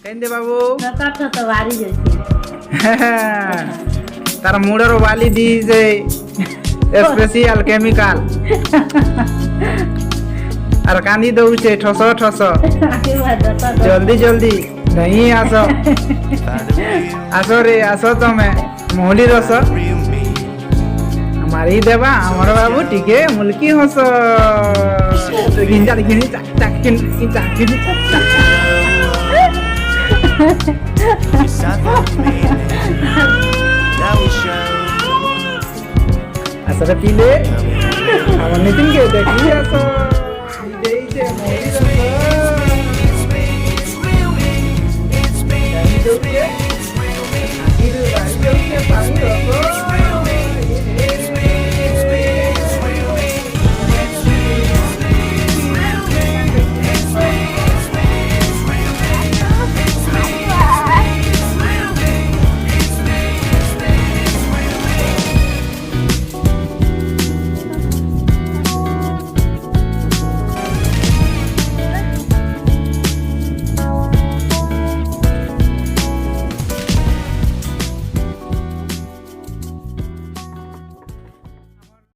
କେମିତି ବାବୁ କାଠ ତ ବାହାରି ଯାଇଛି ତାର ମୁଡର ବାଲି ଦିছে স্পেশাল কেমিকাল আর কান্দি দউছে ঠস ঠস জলদি জলদি नहीं आस आस रे आस तमे मोहली रस मारी देवा हमर बाबू टिके मुल्की हस गिंजा देखिनी चाक चाक चाक आस रे पीले हमर नितिन के देखी आस